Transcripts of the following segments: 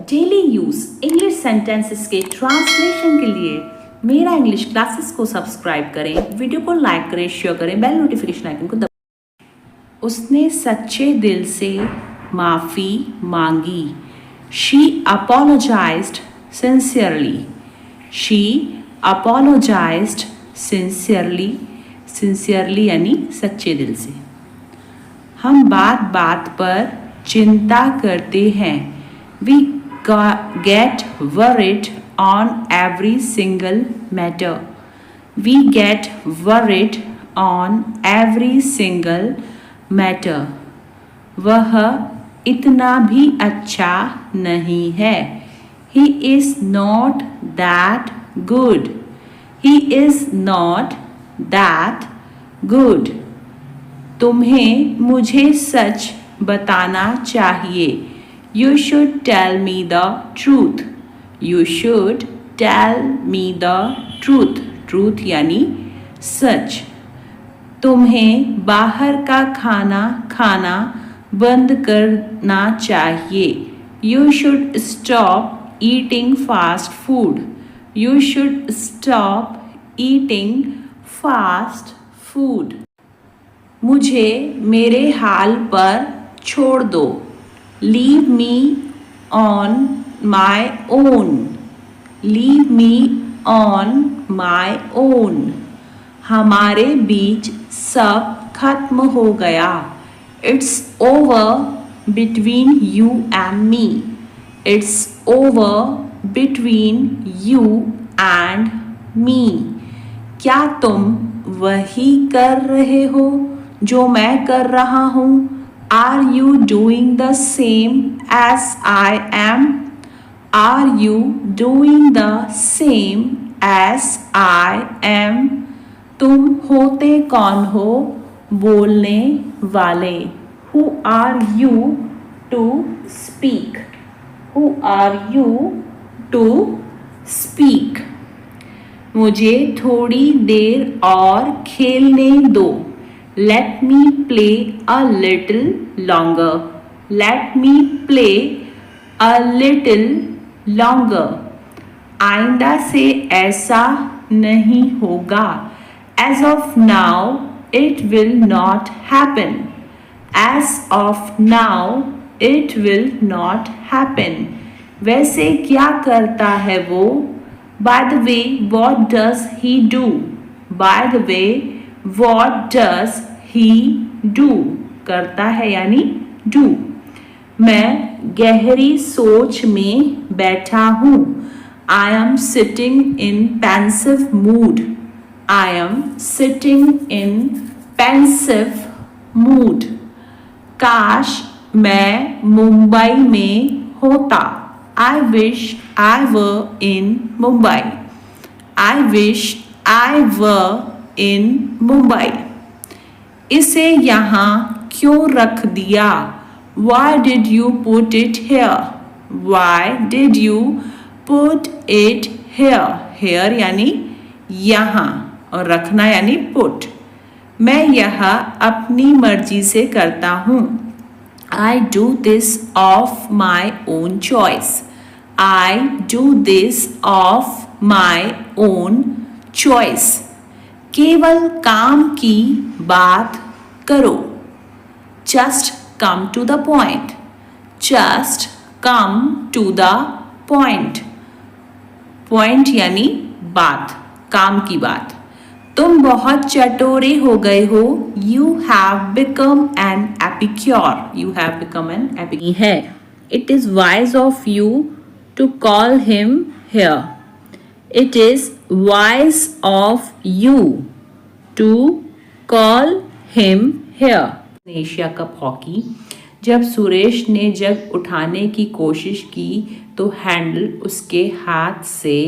Daily use English sentences के translation के लिए मेरा इंग्लिश क्लासेस को सब्सक्राइब करें, वीडियो को लाइक करें, शेयर करें, बेल नोटिफिकेशन आइकन को दबाएं। उसने सच्चे दिल से माफ़ी मांगी। She apologized sincerely. She apologized sincerely. Sincerely यानी सच्चे दिल से। हम बात बात पर चिंता करते हैं। We get worried on every single matter. We get worried on every single matter. वह इतना भी अच्छा नहीं है। He is not that good. He is not that good. तुम्हें मुझे सच बताना चाहिए। You should tell me the truth. You should tell me the truth. Truth यानी सच। तुम्हें बाहर का खाना खाना बंद करना चाहिए। You should stop eating fast food. You should stop eating fast food. मुझे मेरे हाल पर छोड़ दो। Leave me on my own. Leave me on my own. हमारे बीच सब खत्म हो गया। It's over between you and me. It's over between you and me. क्या तुम वही कर रहे हो जो मैं कर रहा हूँ? Are you doing the same as I am? Are you doing the same as I am? तुम होते कौन हो बोलने वाले? Who are you to speak? Who are you to speak? मुझे थोड़ी देर और खेलने दो। Let me play a little longer. Let me play a little longer. आइंदा से ऐसा नहीं होगा। As of now, it will not happen. As of now, it will not happen. वैसे क्या करता है वो? By the way, what does he do? By the way, what does he do? करता है यानी do. मैं गहरी सोच में बैठा हूँ। I am sitting in pensive mood. I am sitting in pensive mood. काश मैं मुंबई में होता। I wish I were in Mumbai. I wish I were in Mumbai. इसे यहाँ क्यों रख दिया? Why did you put it here? Why did you put it here? Here यानी यहाँ और रखना यानी put. मैं यह अपनी मर्जी से करता हूँ। I do this of my own choice. I do this of my own choice. केवल काम की बात करो। Just come to the point. Just come to the point. Point यानी बात, काम की बात। तुम बहुत चटोरे हो गए हो। You have become an epicure. You have become an epicure. है। It is wise of you to call him here. It is wise of you to call him here. Asia cup hockey. जब सुरेश ने जग उठाने की कोशिश की तो handle उसके हाथ से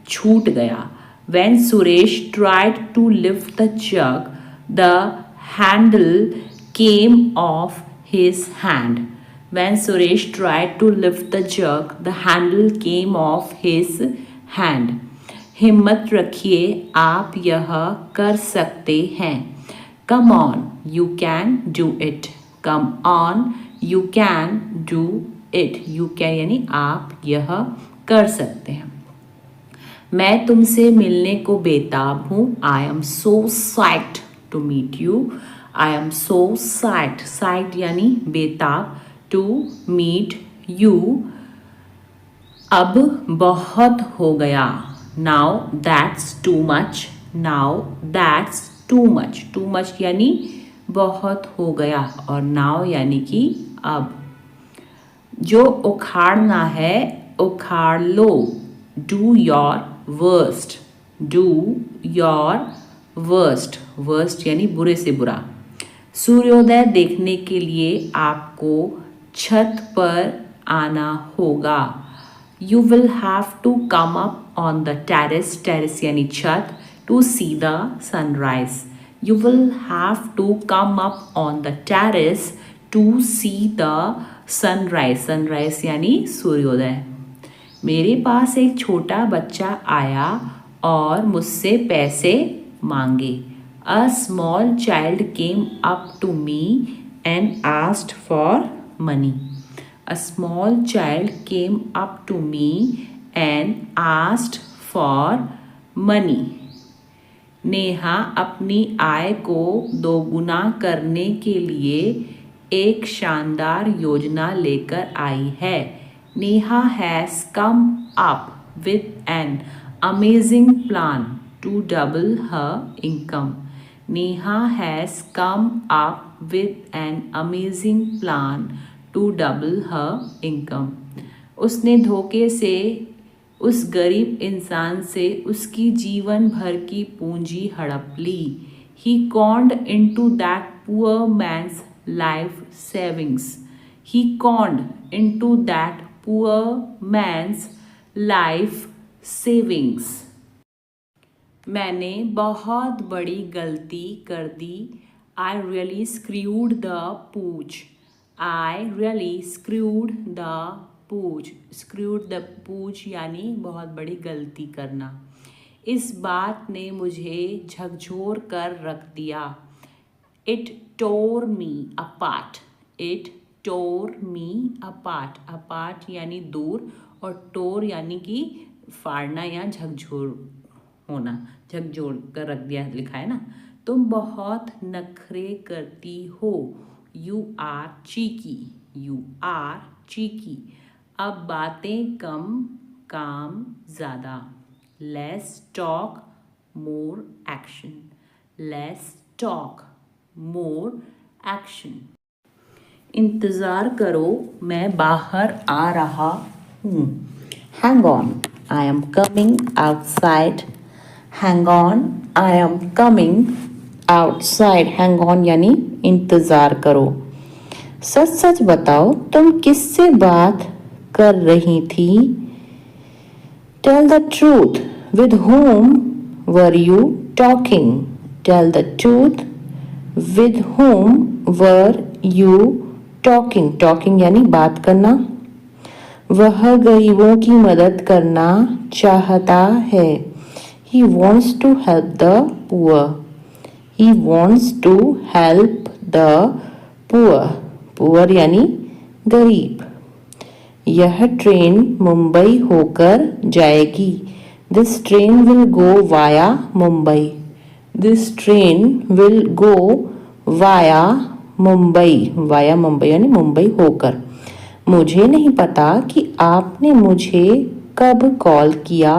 छूट गया। When Suresh tried to lift the jug, the handle came off his hand. When Suresh tried to lift the jug, the handle came off his hand. हिम्मत रखिए, आप यह कर सकते हैं। Come on, you can do it. Come on, you can do it, you can यानी आप यह कर सकते हैं। मैं तुमसे मिलने को बेताब हूँ, I am so psyched to meet you, I am so psyched, psyched यानी बेताब, टू मीट यू, अब बहुत हो गया, now that's too much, now that's too much, too much यानी बहुत हो गया और नाउ यानी कि अब। जो उखाड़ना है उखाड़ लो, do your worst, do your worst, worst यानी बुरे से बुरा। सूर्योदय देखने के लिए आपको छत पर आना होगा, you will have to come up on the terrace, terrace यानी छत, to see the sunrise, you will have to come up on the terrace to see the sunrise, sunrise यानी सूर्योदय। मेरे पास एक छोटा बच्चा आया और मुझसे पैसे मांगे, a small child came up to me and asked for money, a small child came up to me and asked for money। Neha अपनी आय को दोगुना करने के लिए एक शानदार योजना लेकर आई है, Neha has come up with an amazing plan to double her income, Neha has come up with an amazing plan to double her income. उसने धोखे से उस गरीब इंसान से उसकी जीवन भर की पूंजी हड़प ली, he conned into that poor man's life savings, he conned into that poor man's life savings. मैंने बहुत बड़ी गलती कर दी, I really screwed the pooch, I really screwed the pooch, screwed the pooch यानी बहुत बड़ी गलती करना। इस बात ने मुझे झकझोर कर रख दिया, it tore me apart, it tore me apart, apart यानी दूर और टोर यानी कि फाड़ना या झकझोर होना, झकझोर कर रख दिया लिखा है ना। तुम बहुत नखरे करती हो, you are cheeky, you are cheeky. अब बातें कम काम ज़्यादा, less talk more action, less talk more action. इंतज़ार करो मैं बाहर आ रहा हूँ, hang on I am coming outside, hang on I am coming outside, hang on यानी इंतज़ार करो। सच सच बताओ तुम किससे बात कर रही थी, tell the truth with whom were you talking, tell the truth with whom were you talking, talking यानी बात करना। वह गरीबों की मदद करना चाहता है, he wants to help the poor, he wants to help the poor, poor यानी गरीब। यह ट्रेन मुंबई होकर जाएगी, this train will go via Mumbai, this train will go via Mumbai, via Mumbai यानी मुंबई होकर। मुझे नहीं पता कि आपने मुझे कब कॉल किया,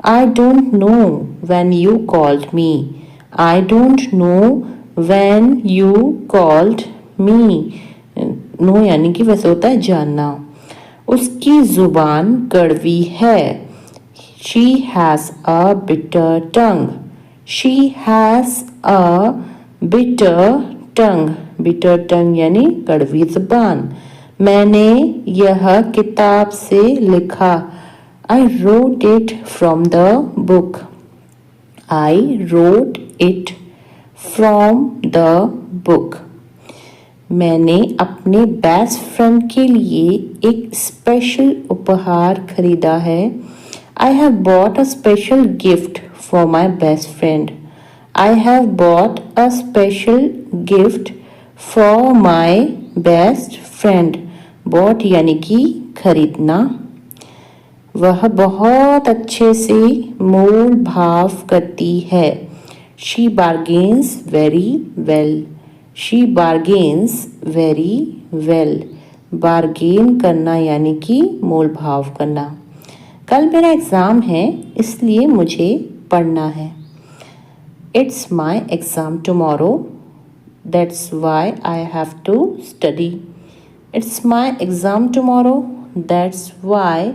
I don't know when you called me, I don't know when you called me. Know यानी कि वैसे होता है जानना। उसकी जुबान कड़वी है, she has a bitter tongue, she has a bitter tongue, bitter tongue यानी कड़वी जुबान। मैंने यह किताब से लिखा, I wrote it from the book, I wrote it from the book. मैंने अपने बेस्ट फ्रेंड के लिए एक स्पेशल उपहार खरीदा है, I have bought a special gift for my best friend, I have bought a special gift for my best friend. Bought यानी कि खरीदना। वह बहुत अच्छे से मोल भाव करती है। She bargains very well. She bargains very well. Bargain करना यानी कि मोल भाव करना। कल मेरा एग्ज़ाम है इसलिए मुझे पढ़ना है। It's my exam tomorrow that's why I have to study. It's my exam tomorrow that's why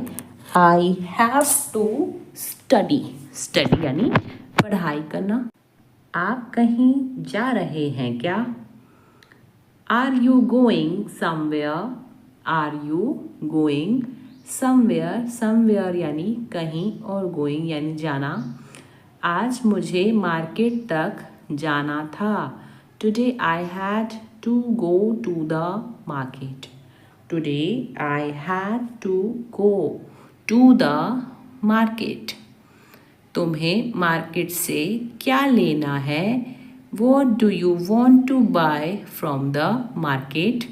I have to study. Study यानी पढ़ाई करना। आप कहीं जा रहे हैं क्या? Are you going somewhere? Are you going somewhere? Somewhere यानी कहीं और गोइंग यानी जाना। आज मुझे मार्केट तक जाना था। Today I had to go to the market. Today I had to go to the market. तुम्हें मार्केट से क्या लेना है? What do you want to buy from the market?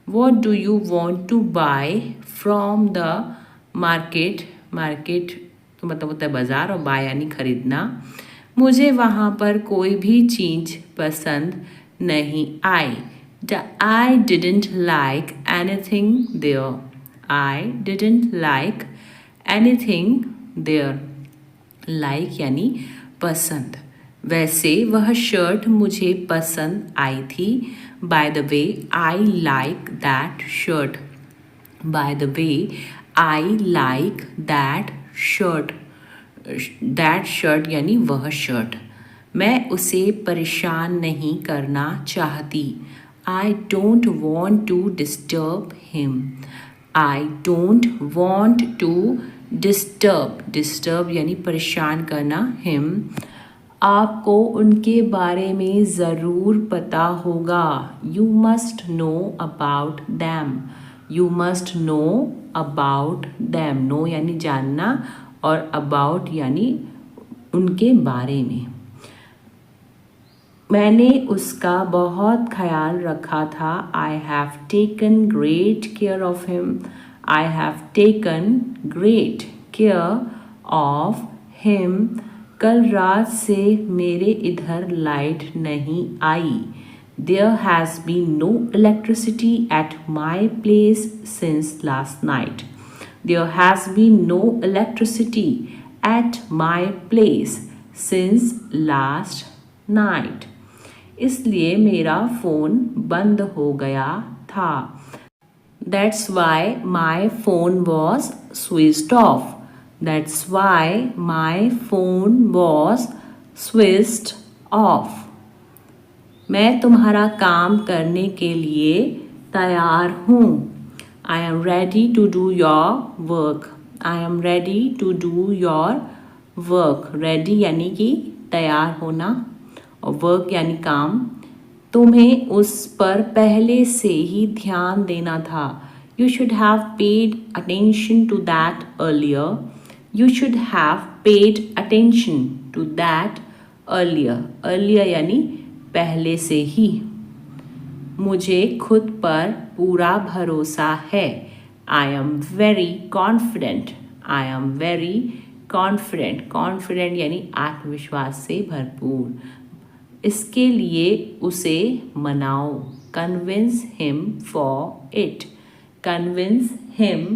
What do you want to buy from the market? Market तो मतलब होता है बाजार और buy यानी खरीदना। मुझे वहाँ पर कोई भी चीज़ पसंद नहीं आई। I didn't like anything there. I didn't like anything there. Like यानी पसंद। वैसे वह शर्ट मुझे पसंद आई थी। By the way I like that shirt. By the way I like that shirt. That shirt यानी वह शर्ट। मैं उसे परेशान नहीं करना चाहती। I don't want to disturb him. I don't want to disturb. Disturb यानी परेशान करना हिम। आपको उनके बारे में ज़रूर पता होगा। You must know about them. You must know about them. Know यानी जानना और अबाउट यानी उनके बारे में। मैंने उसका बहुत ख्याल रखा था। I have taken great care of him. I have taken great care of him. कल रात से मेरे इधर लाइट नहीं आई। There has been no electricity at my place since last night. There has been no electricity at my place since last night. इसलिए मेरा phone बंद हो गया था। That's why my phone was switched off. That's why my phone was switched off. मैं तुम्हारा काम करने के लिए तैयार हूँ। I am ready to do your work. I am ready to do your work. Ready यानी कि तैयार होना और work यानी काम। तुम्हें उस पर पहले से ही ध्यान देना था। You should have paid attention to that earlier. You should have paid attention to that earlier. Earlier यानी पहले से ही। मुझे खुद पर पूरा भरोसा है। I am very confident. I am very confident. Confident यानी आत्मविश्वास से भरपूर। इसके लिए उसे मनाओ। Convince him for it. Convince him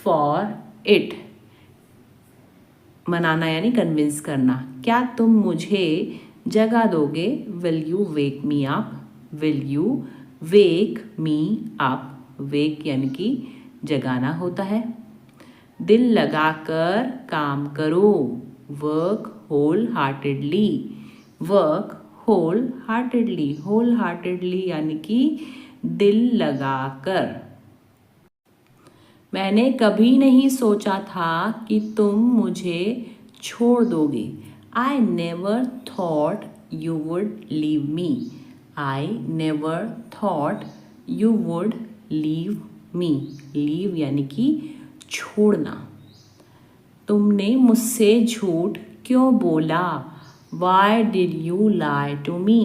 for it. मनाना यानी कन्विंस करना। क्या तुम मुझे जगा दोगे? Will you wake me up? Will you wake me up? Wake यानी कि जगाना होता है। दिल लगाकर काम करो। Work whole heartedly. Work whole heartedly. Whole heartedly यानी कि दिल लगाकर। मैंने कभी नहीं सोचा था कि तुम मुझे छोड़ दोगे। I never thought you would leave me. I never thought you would leave me. Leave यानी कि छोड़ना। तुमने मुझसे झूठ क्यों बोला? Why did you lie to me?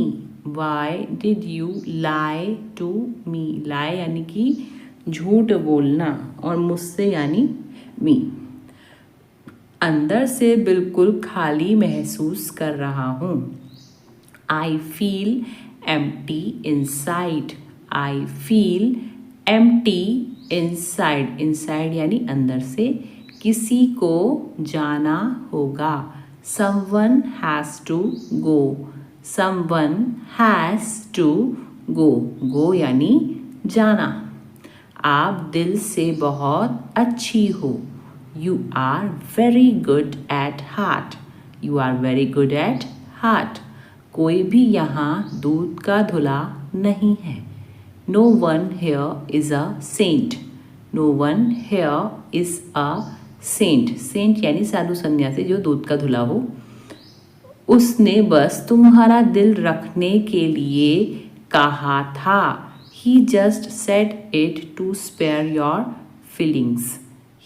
Why did you lie to me? Lie यानी कि झूठ बोलना, और मुझसे यानी मी। अंदर से बिल्कुल खाली महसूस कर रहा हूँ। I feel empty inside. I feel empty inside. Inside यानी अंदर से। किसी को जाना होगा। Someone has to go. Someone has to go. Go यानी जाना। आप दिल से बहुत अच्छी हो। You are very good at heart. You are very good at heart. कोई भी यहाँ दूध का धुला नहीं है। No one here is a saint. No one here is a saint. Saint यानी साधु सन्यासी जो दूध का धुला हो। उसने बस तुम्हारा दिल रखने के लिए कहा था। He just said it to spare your feelings.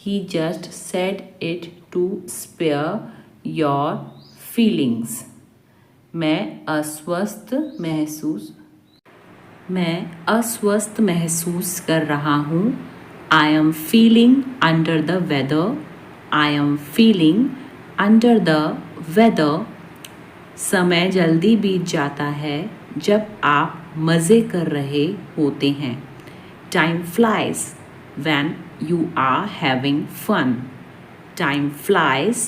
He just said it to spare your feelings. मैं अस्वस्थ महसूस कर रहा हूँ। I am feeling under the weather. I am feeling under the weather. समय जल्दी बीत जाता है जब आप मज़े कर रहे होते हैं। Time flies when you are having fun. Time flies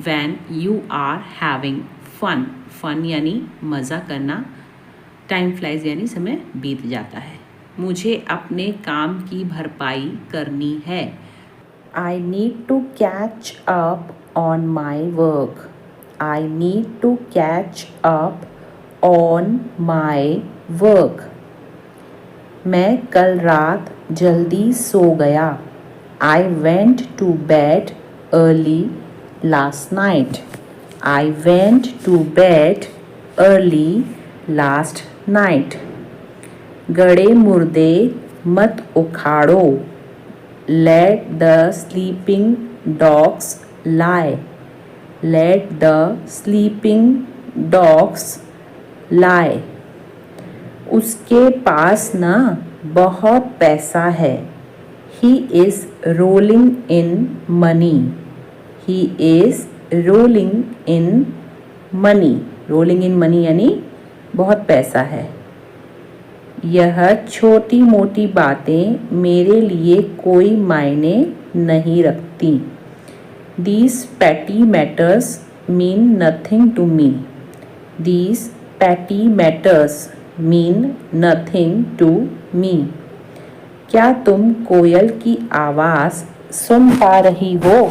when you are having fun. Fun यानी मज़ा करना। Time flies यानी समय बीत जाता है। मुझे अपने काम की भरपाई करनी है। I need to catch up on my work. I need to catch up on my work. मैं कल रात जल्दी सो गया। I went to bed early last night. I went to bed early last night. गड़े मुर्दे मत उखाड़ो। Let the sleeping dogs lie. Let the sleeping dogs lie. उसके पास ना बहुत पैसा है। He is rolling in money. He is rolling in money. Rolling in money यानी बहुत पैसा है। यह छोटी मोटी बातें मेरे लिए कोई मायने नहीं रखती। These petty matters mean nothing to me. These petty matters mean nothing to me. क्या तुम कोयल की आवाज़ सुन पा रही हो?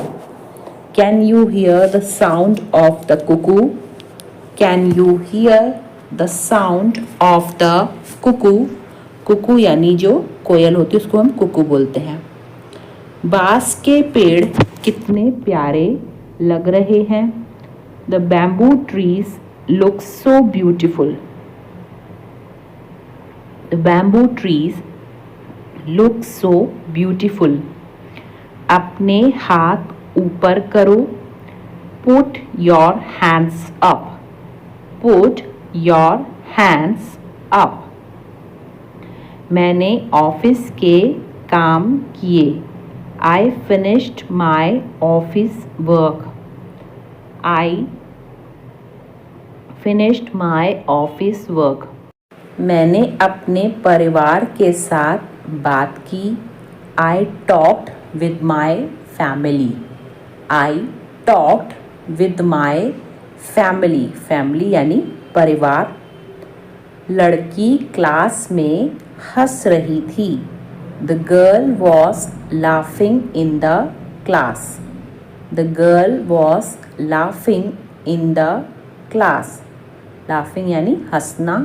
Can you hear the sound of the cuckoo? Can you hear the sound of the cuckoo? Kuku यानी जो कोयल होती है उसको हम कुकू बोलते हैं। बांस के पेड़ कितने प्यारे लग रहे हैं। The bamboo trees look so beautiful. The bamboo trees look so beautiful. अपने हाथ ऊपर करो। Put your hands up. Put your hands up. मैंने ऑफिस के काम किए। I finished my office work. I finished my office work. मैंने अपने परिवार के साथ बात की। I talked with my family. I talked with my family. Family यानी परिवार। लड़की क्लास में हंस रही थी। The girl was laughing in the class. The girl was laughing in the class. Laughing यानी हंसना।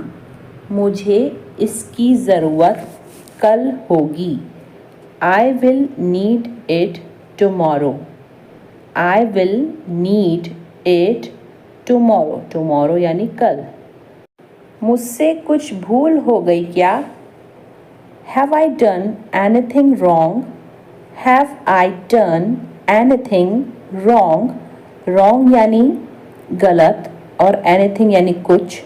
मुझे इसकी ज़रूरत कल होगी। I will need it tomorrow. I will need it tomorrow. Tomorrow यानी कल। मुझसे कुछ भूल हो गई क्या? Have I done anything wrong? Have I done anything wrong? Wrong यानी गलत और anything यानी कुछ।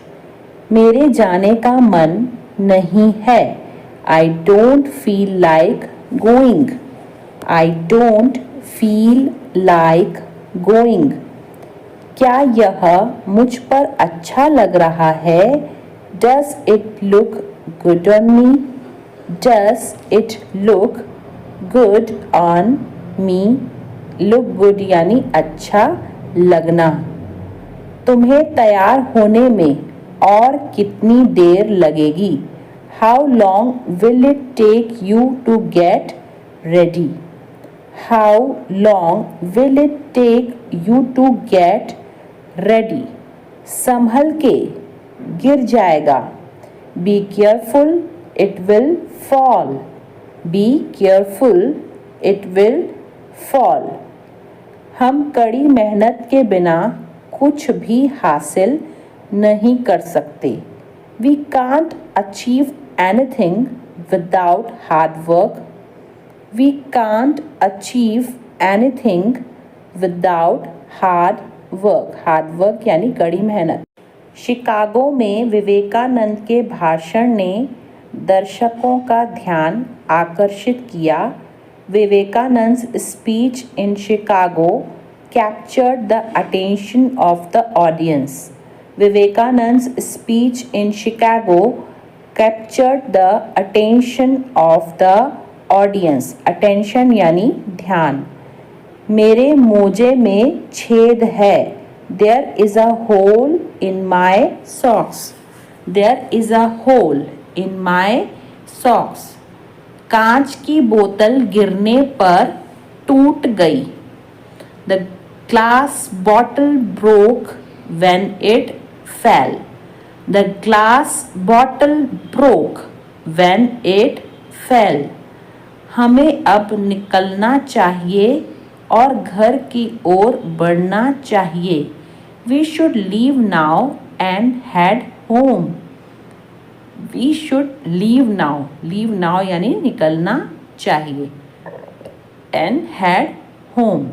मेरे जाने का मन नहीं है। I don't feel like going. I don't feel like going. क्या यह मुझ पर अच्छा लग रहा है? Does it look good on me? Does it look good on me? Look good यानी अच्छा लगना। तुम्हें तैयार होने में और कितनी देर लगेगी? How long will it take you to get ready? How long will it take you to get ready? संभल के, गिर जाएगा। Be careful, it will fall. Be careful, it will fall. हम कड़ी मेहनत के बिना कुछ भी हासिल नहीं कर सकते। We can't achieve anything without hard work. We can't achieve anything without hard work. Hard work यानी कड़ी मेहनत। शिकागो में विवेकानंद के भाषण ने दर्शकों का ध्यान आकर्षित किया। Vivekanand's speech in Chicago captured the attention of the audience. Vivekanand's speech in Chicago captured the attention of the audience. Attention यानी ध्यान। मेरे मोजे में छेद है। There is a hole in my socks. There is a hole in my socks. कांच की बोतल गिरने पर टूट गई। The glass bottle broke when it fell. The glass bottle broke when it fell. हमें अब निकलना चाहिए और घर की ओर बढ़ना चाहिए। We should leave now and head home. We should leave now. Leave now यानी निकलना चाहिए। And head home.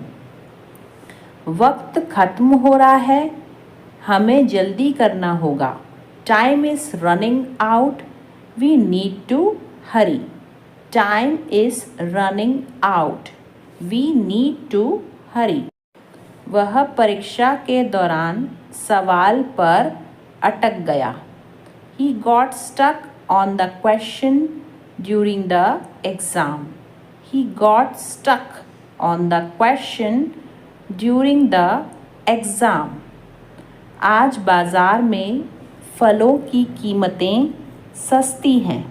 वक्त खत्म हो रहा है, हमें जल्दी करना होगा। Time is running out. We need to hurry. Time is running out. We need to hurry. वह परीक्षा के दौरान सवाल पर अटक गया। He got stuck on the question during the exam. He got stuck on the question during the exam. आज बाज़ार में फलों की कीमतें सस्ती हैं।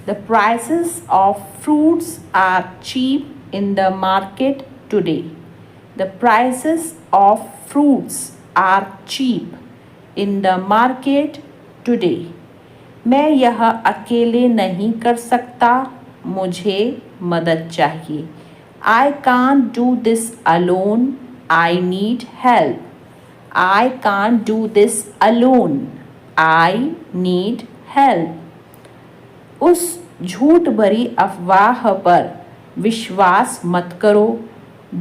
The prices of fruits are cheap in the market today. The prices of fruits are cheap in the market today. मैं यह अकेले नहीं कर सकता, मुझे मदद चाहिए। I can't do this alone. I need help. I can't do this alone. I need help. उस झूठ भरी अफवाह पर विश्वास मत करो।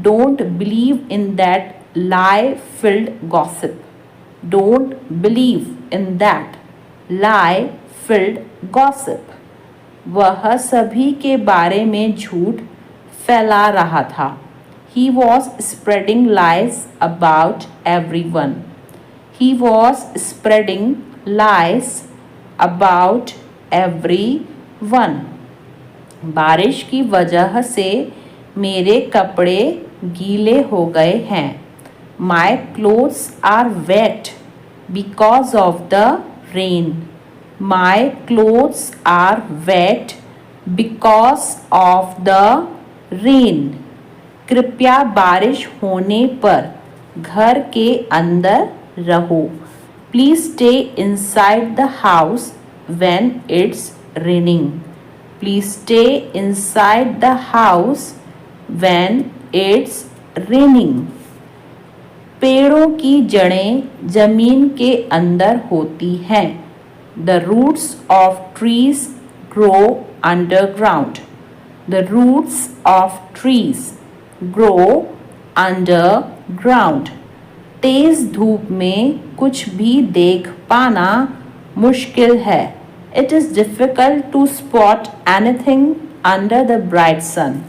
Don't believe in that lie-filled gossip. Don't believe in that lie-filled gossip. वह सभी के बारे में झूठ फैला रहा था। He was spreading lies about everyone. He was spreading lies about everyone. बारिश की वजह से मेरे कपड़े गीले हो गए हैं। My clothes are wet because of the rain. My clothes are wet because of the rain. कृपया बारिश होने पर घर के अंदर रहो। Please stay inside the house when it's raining. Please stay inside the house when it's raining. पेड़ों की जड़ें जमीन के अंदर होती हैं। The roots of trees grow underground. The roots of trees grow underground. तेज धूप में कुछ भी देख पाना मुश्किल है। It is difficult to spot anything under the bright sun.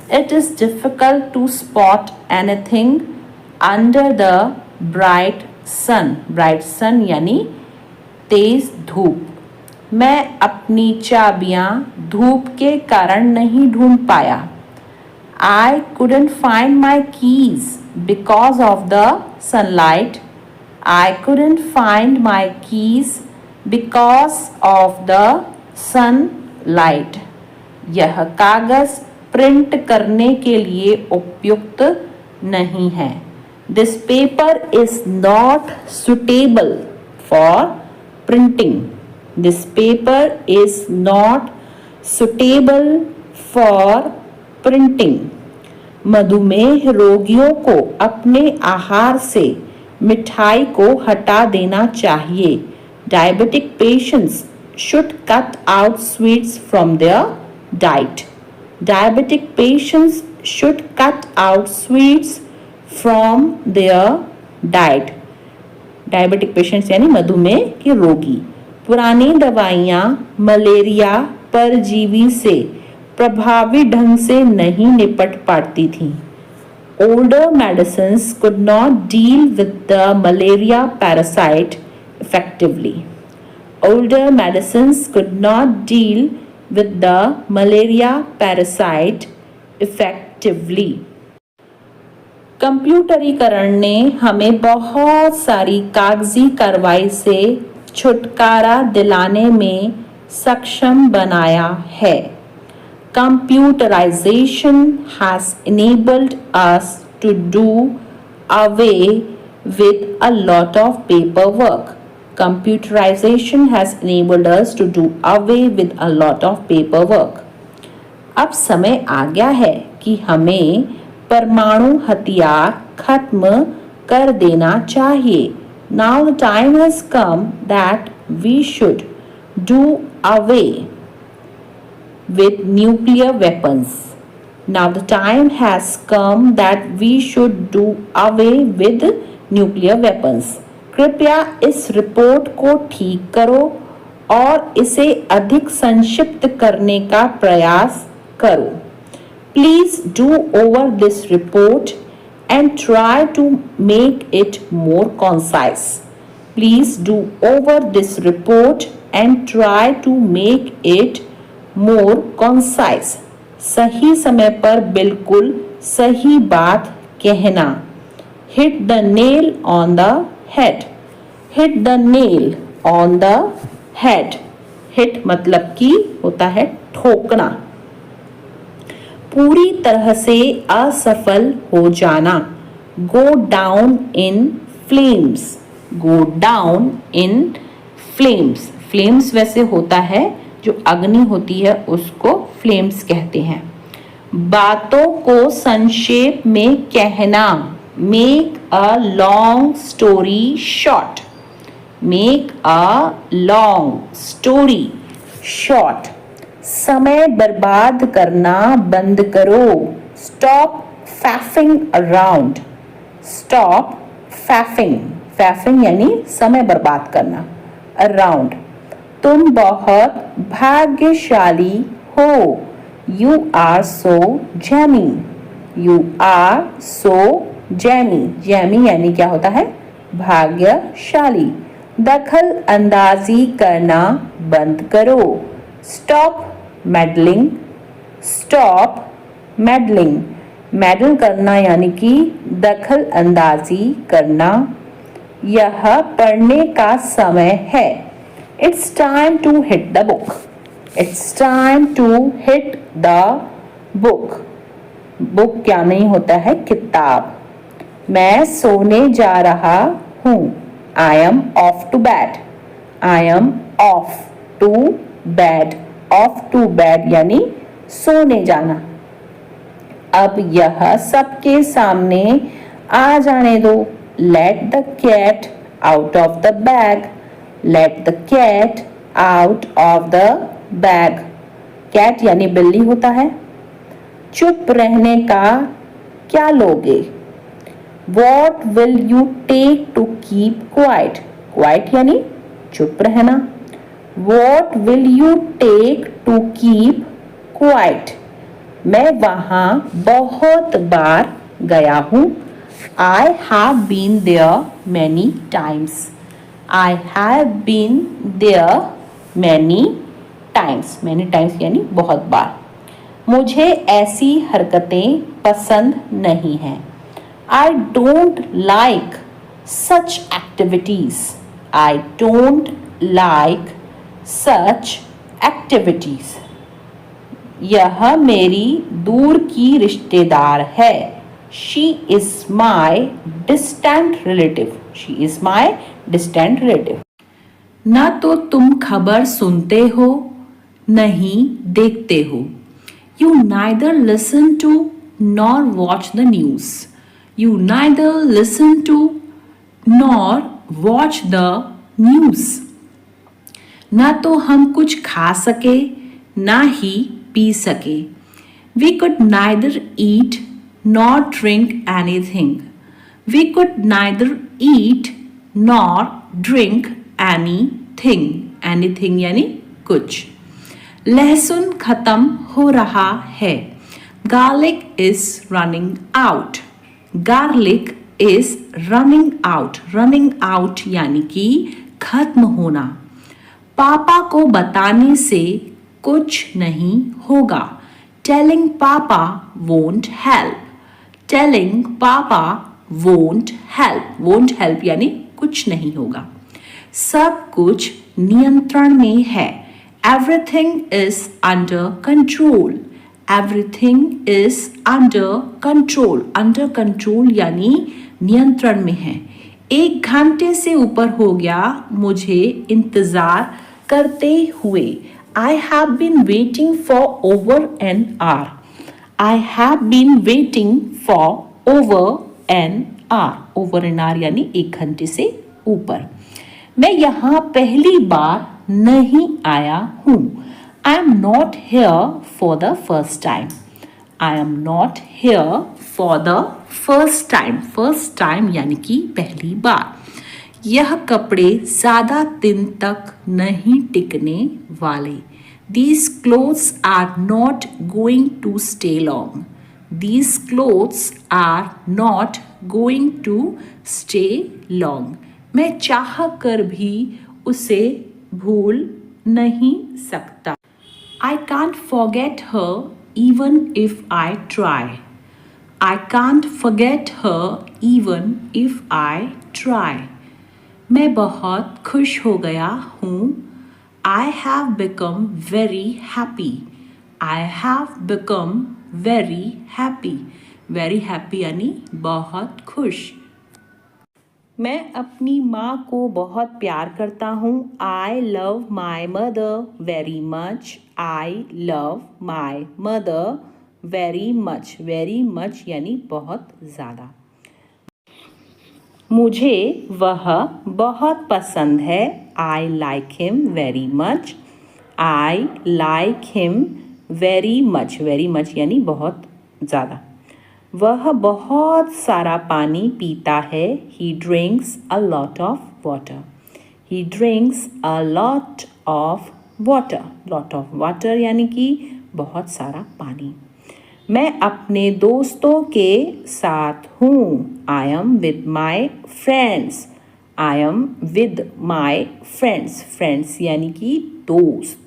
It is difficult to spot anything under the bright sun. Bright sun यानी तेज धूप. मैं अपनी चाबियां धूप के कारण नहीं ढूंढ पाया. I couldn't find my keys because of the sunlight. I couldn't find my keys because of the sunlight. यह कागज प्रिंट करने के लिए उपयुक्त नहीं है. This paper is not suitable for printing. This paper is not suitable for printing. मधुमेह रोगियों को अपने आहार से मिठाई को हटा देना चाहिए. Diabetic patients should cut out sweets from their diet. Diabetic patients should cut out sweets from their diet. Diabetic patients यानी मधुमेह के रोगी. पुरानी दवाइयाँ मलेरिया परजीवी से प्रभावी ढंग से नहीं निपट पाती थीं. Older medicines could not deal with the malaria parasite effectively. Older medicines could not deal with the malaria parasite effectively. कंप्यूटरीकरण ने हमें बहुत सारी कागजी कार्रवाई से छुटकारा दिलाने में सक्षम बनाया है. Computerization has enabled us to do away with a lot of paperwork. Computerization has enabled us to do away with a lot of paperwork. अब समय आ गया है कि हमें परमाणु हथियार खत्म कर देना चाहिए. Now the time has come that we should do away with nuclear weapons. Now the time has come that we should do away with nuclear weapons. कृपया इस रिपोर्ट को ठीक करो और इसे अधिक संक्षिप्त करने का प्रयास करो. Please do over this report and try to make it more concise. Please do over this report and try to make it more concise. सही समय पर बिल्कुल सही बात कहना. Hit the nail on the head. Hit the nail on the head. Hit मतलब कि होता है ठोकना. पूरी तरह से असफल हो जाना. Go down in flames. Go down in flames. Flames वैसे होता है जो अग्नि होती है उसको फ्लेम्स कहते हैं. बातों को संक्षेप में कहना. Make a long story short. Make a long story short. समय बर्बाद करना बंद करो. Stop फैफिंग around. स्टॉप फैफिंग. फैफिंग यानी समय बर्बाद करना. अराउंड. तुम बहुत भाग्यशाली हो. You are so jammy. You are so jammy. Jammy यानी क्या होता है? भाग्यशाली. दखल अंदाजी करना बंद करो. Stop meddling. Stop meddling. meddle करना यानी कि दखल अंदाजी करना. यह पढ़ने का समय है. It's time to hit the book. It's time to hit the book. Book क्या नहीं होता है? किताब. मैं सोने जा रहा हूँ. I am off to bed. I am off to bed. Off to bed यानी सोने जाना. अब यह सबके सामने आ जाने दो. Let the cat out of the bag. Let the cat out of the bag. Cat यानी बिल्ली होता है. चुप रहने का क्या लोगे? What will you take to keep quiet? Quiet यानी चुप रहना. What will you take to keep quite. मैं वहाँ बहुत बार गया हूँ. I have been there many times. I have been there many times. Many times यानी बहुत बार. मुझे ऐसी हरकतें पसंद नहीं हैं. I don't like such activities. I don't like such activities. यह मेरी दूर की रिश्तेदार है. She is my distant relative. She is my distant relative. ना तो तुम खबर सुनते हो, नहीं देखते हो. You neither listen to nor watch the news. You neither listen to nor watch the news. ना तो हम कुछ खा सके, ना ही पी सके. We could neither eat nor drink anything. We could neither eat nor drink anything. Anything यानी कुछ. लहसुन खत्म हो रहा है. Garlic is running out. Garlic is running out. Running out यानी कि खत्म होना. पापा को बताने से कुछ नहीं होगा. Telling Papa won't help. Telling Papa won't help. Won't help यानी कुछ नहीं होगा. सब कुछ नियंत्रण में है. Everything is under control. Everything is under control. Under control यानी नियंत्रण में है. 1 घंटे से ऊपर हो गया मुझे इंतजार करते हुए. I have been waiting for over an hour. I have been waiting for over an hour. Over an hour यानी 1 घंटे से ऊपर. मैं यहाँ पहली बार नहीं आया हूँ. I am not here for the first time. I am not here for the first time. First time यानी कि पहली बार. यह कपड़े ज़्यादा दिन तक नहीं टिकने वाले. These clothes are not going to stay long. These clothes are not going to stay long. मैं चाह कर भी उसे भूल नहीं सकता. I can't forget her even if I try. I can't forget her even if I try. मैं बहुत खुश हो गया हूँ. I have become very happy. I have become very happy. Very happy यानी बहुत खुश. मैं अपनी माँ को बहुत प्यार करता हूँ. I love my mother very much. I love my mother very much. Very much यानी बहुत ज़्यादा. मुझे वह बहुत पसंद है. I like him very much. I like him very much. Very much यानी बहुत ज़्यादा. वह बहुत सारा पानी पीता है. He drinks a lot of water. He drinks a lot of water. Lot of water यानी कि बहुत सारा पानी. मैं अपने दोस्तों के साथ हूँ. I am with my friends. I am with my friends. Friends यानी कि दोस्त.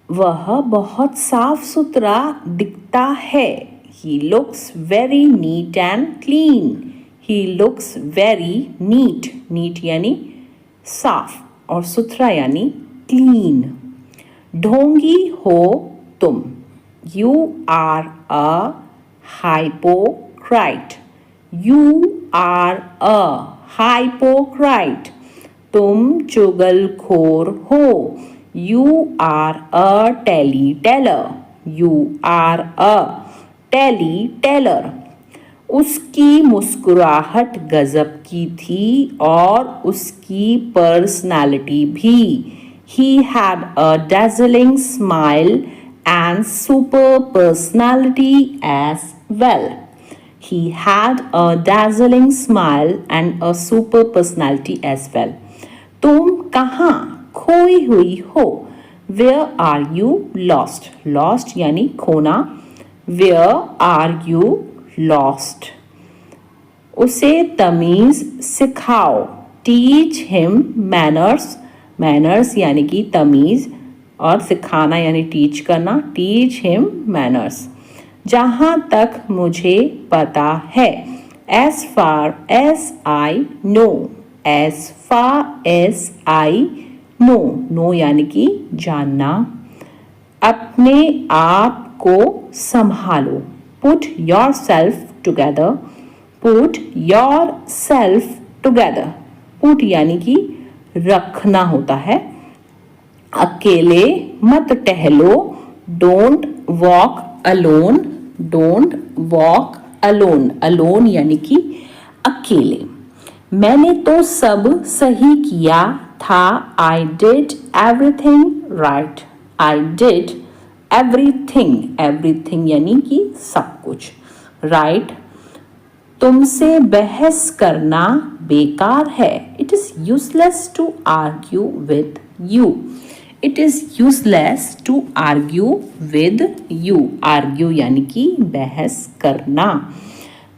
वह बहुत साफ सुथरा दिखता है. He looks very neat and clean. He looks very neat. Neat यानी साफ और सुथरा यानी clean. ढोंगी हो तुम. You are a hypocrite. You are a hypocrite. तुम चुगलखोर हो. You are a tally-teller. You are a tally-teller. उसकी मुस्कुराहट गजब की थी और उसकी पर्सनालिटी भी. He had a dazzling smile and super personality as well. He had a dazzling smile and a super personality as well. तुम कहाँ खोई हुई हो. Where are you lost, lost यानी खोना, वेयर आर यू लॉस्ट। उसे तमीज सिखाओ, टीच हिम मैनर्स, मैनर्स यानी कि तमीज और सिखाना यानी टीच करना, टीच हिम मैनर्स। जहाँ तक मुझे पता है, as far as I know, as far as I know, know यानी कि जानना। अपने आप को संभालो, put yourself together, put yourself together, put यानी कि रखना होता है। अकेले मत टहलो, don't walk alone, don't walk alone, alone यानी कि अकेले। मैंने तो सब सही किया था, I did everything right, I did everything, everything यानी कि सब कुछ, राइट। तुमसे बहस करना बेकार है, it is useless to argue with you, it is useless to argue with you, argue यानी कि बहस करना।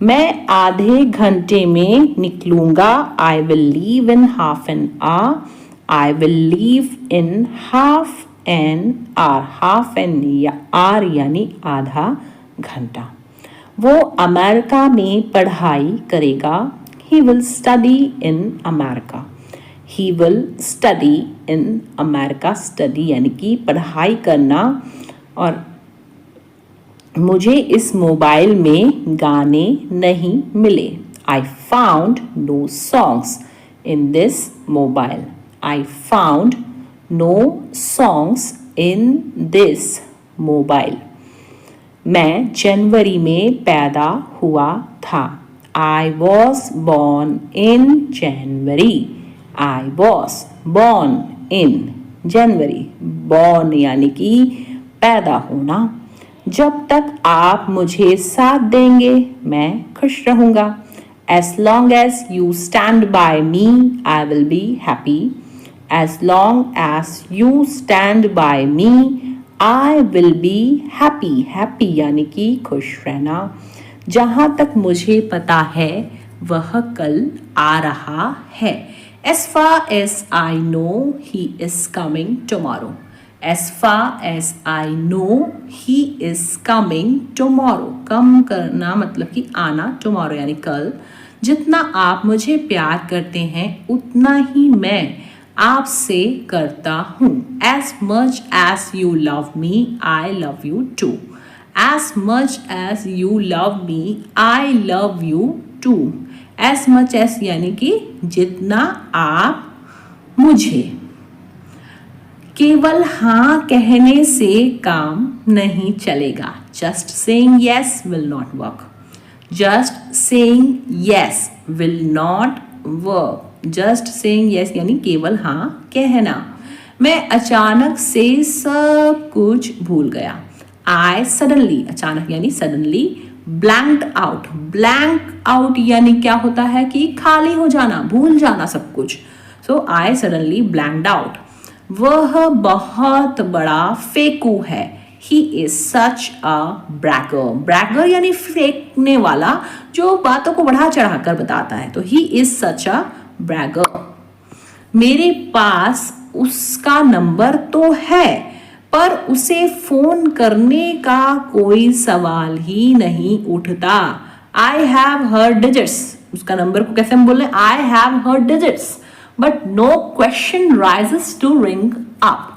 मैं आधे घंटे में निकलूंगा, I will leave in half an hour, I will leave in half an hour, half an hour यानी आधा घंटा। वो अमेरिका में पढ़ाई करेगा, he will study in America, he will study in America, study यानी कि पढ़ाई करना। और मुझे इस मोबाइल में गाने नहीं मिले, I found no songs in this mobile, I found no songs in this mobile. मैं जनवरी में पैदा हुआ था, I was born in January, I was born in January, born यानी कि पैदा होना। जब तक आप मुझे साथ देंगे मैं खुश रहूँगा, as long as you stand by me I will be happy, as long as you stand by me I will be happy, happy यानी कि खुश रहना। जहाँ तक मुझे पता है वह कल आ रहा है, as far as I know he is coming tomorrow, as far as I know he is coming tomorrow, come करना मतलब कि आना, टुमारो यानी कल। जितना आप मुझे प्यार करते हैं उतना ही मैं आपसे करता हूँ, as much as you love me I love you too, as much as you love me I love you too. As much as यानी कि जितना आप मुझे। केवल हाँ कहने से काम नहीं चलेगा, just saying yes will not work, just saying yes will not work, just saying yes यानी केवल हाँ कहना। मैं अचानक से सब कुछ भूल गया, आई सडनली, अचानक यानी suddenly, blanked out, blank out यानी क्या होता है कि खाली हो जाना, भूल जाना सब कुछ। सो आई सडनली ब्लैंक्ड आउट। वह बहुत बड़ा फेंकू है, ही इज सच अ ब्रैगर, ब्रैगर यानी फेंकने वाला जो बातों को बढ़ा चढ़ा कर बताता है, तो ही इज सच अ ब्रैगर। मेरे पास उसका नंबर तो है पर उसे फोन करने का कोई सवाल ही नहीं उठता, आई हैव हर डिजिट्स, उसका नंबर को कैसे हम बोल रहे हैं, I have her digits but no question rises to ring up,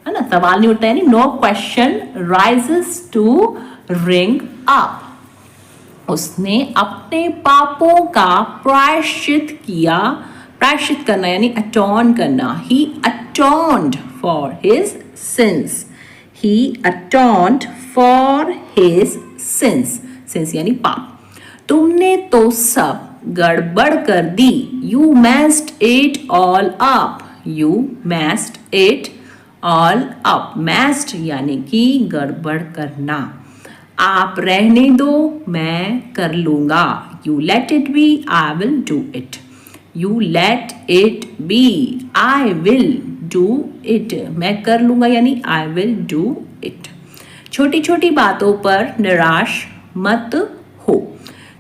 है ना, सवाल नहीं उठता, यानी no question rises to ring up. उसने अपने पापों का प्रायश्चित किया, प्रायश्चित करना यानी अटॉन करना, he atoned for his sins, he atoned for his sins, sins यानी पाप। तुमने तो सब गड़बड़ कर दी, you messed it all up, you messed it all up, messed यानी कि गड़बड़ करना। आप रहने दो मैं कर लूंगा, you let it be I will do it, you let it be I will do it, मैं कर लूँगा यानी आई विल डू इट। छोटी छोटी बातों पर निराश मत हो।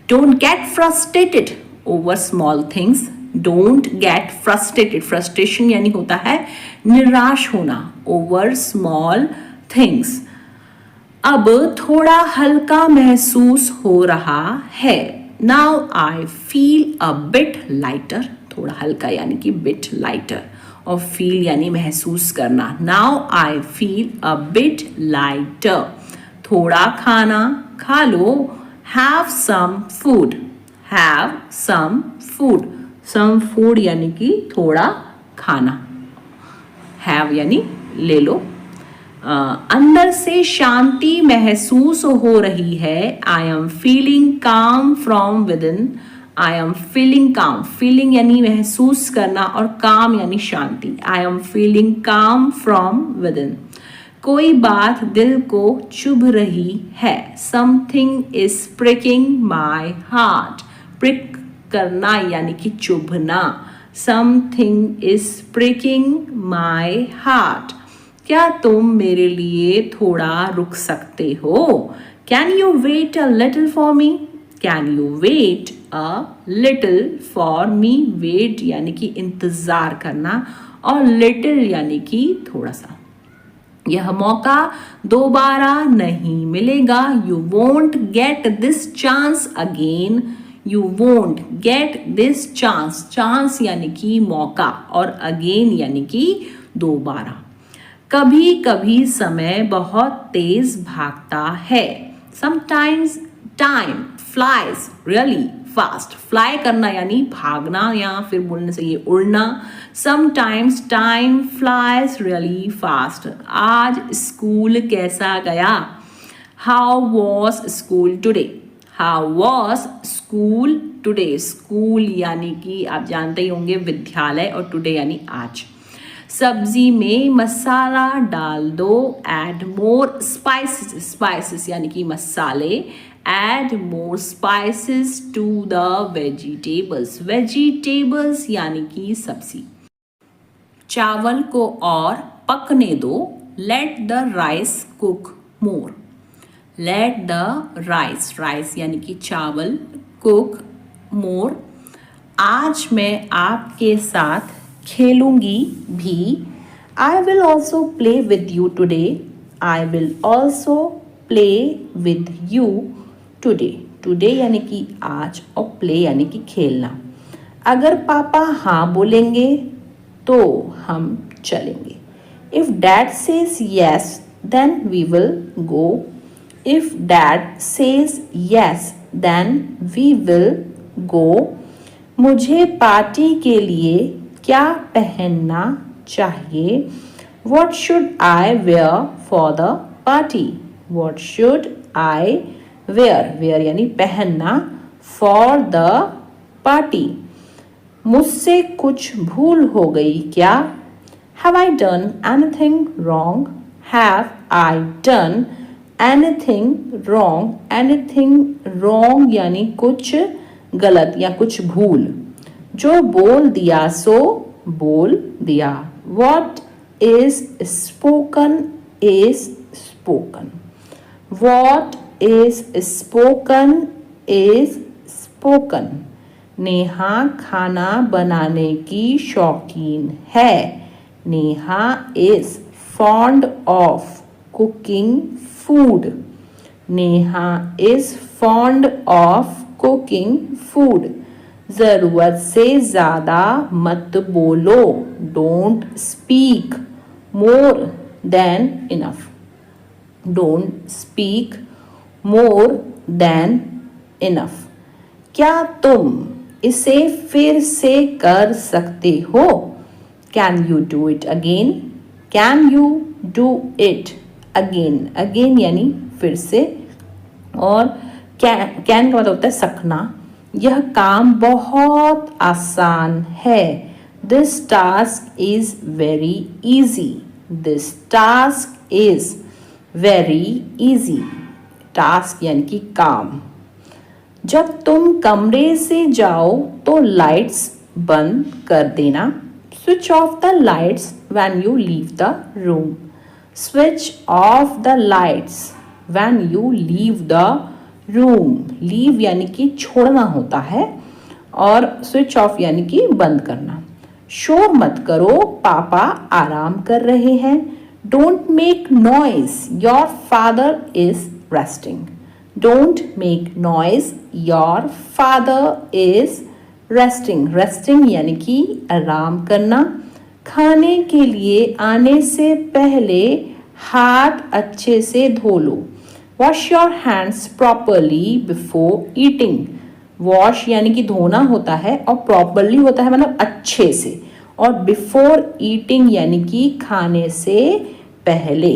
Don't get frustrated over small things. Don't get frustrated, frustration यानी होता है निराश होना, ओवर स्मॉल थिंग्स। अब थोड़ा हल्का महसूस हो रहा है। Now I feel a bit lighter, थोड़ा हल्का यानी कि बिट लाइटर, और फील यानी महसूस करना। Now I feel a bit lighter. थोड़ा खाना खा लो। Have some food, have some food, some food यानी कि थोड़ा खाना, हैव यानी ले लो। अंदर से शांति महसूस हो रही है। I am feeling calm from within. I am feeling calm, feeling यानी महसूस करना और काम यानी शांति। I am feeling calm from within. कोई बात दिल को चुभ रही है। Something is pricking my heart, prick करना यानी कि चुभना। Something is pricking my heart. क्या तुम मेरे लिए थोड़ा रुक सकते हो? Can you wait a little for me? Can you wait a little for me? Wait यानी कि इंतजार करना और लिटिल यानी कि थोड़ा सा। यह मौका दोबारा नहीं मिलेगा। You won't get this chance again. You won't get this chance, chance यानी कि मौका और अगेन यानी कि दोबारा। कभी कभी समय बहुत तेज भागता है। Sometimes time flies really fast, fly करना यानी भागना या फिर बोलने से ये उड़ना। Sometimes time flies really fast. आज स्कूल कैसा गया? How was school today? How was school today? School यानी कि आप जानते ही होंगे विद्यालय, और टुडे यानी आज। सब्जी में मसाला डाल दो। एड मोर स्पाइसेस, स्पाइसेस यानी कि मसाले। Add more spices to the vegetables, vegetables यानी कि सब्जी। चावल को और पकने दो। Let the rice cook more. Let the rice, rice यानी कि चावल, कुक मोर। आज मैं आपके साथ खेलूंगी भी। I will also play with you today. I will also play with you today. Today यानी कि आज और प्ले यानी कि खेलना। अगर पापा हाँ बोलेंगे तो हम चलेंगे। If dad says yes then we will go. If dad says yes then we will go. मुझे पार्टी के लिए क्या पहनना चाहिए? What should I wear for the party? What should I wear? Wear यानी पहनना, for the party. मुझसे कुछ भूल हो गई क्या? Have I done anything wrong? Have I done anything wrong? Anything wrong यानी कुछ गलत या कुछ भूल। जो बोल दिया सो बोल दिया। What is spoken is spoken. What is spoken is spoken. Neha खाना बनाने की शौकीन है। Neha is fond of cooking food. Neha is fond of cooking food. जरूरत से ज्यादा मत बोलो। Don't speak more than enough. Don't speak more than enough. क्या तुम इसे फिर से कर सकते हो? Can you do it again? Can you do it again? Again यानी फिर से, और कैन का मतलब होता है सकना। यह काम बहुत आसान है। This task is very easy. This task is very easy. Task यानी कि काम। जब तुम कमरे से जाओ तो लाइट्स बंद कर देना। Switch off the lights when you leave the room. Switch off the lights when you leave the room. Leave यानी कि छोड़ना होता है और switch off यानी कि बंद करना. शोर मत करो, पापा आराम कर रहे हैं. Don't make noise, your father is resting. Don't make noise, your father is resting. Resting यानी कि आराम करना. खाने के लिए आने से पहले हाथ अच्छे से धो लो. Wash your hands properly before eating. Wash यानी कि धोना होता है और properly होता है मतलब अच्छे से, और before eating यानी कि खाने से पहले.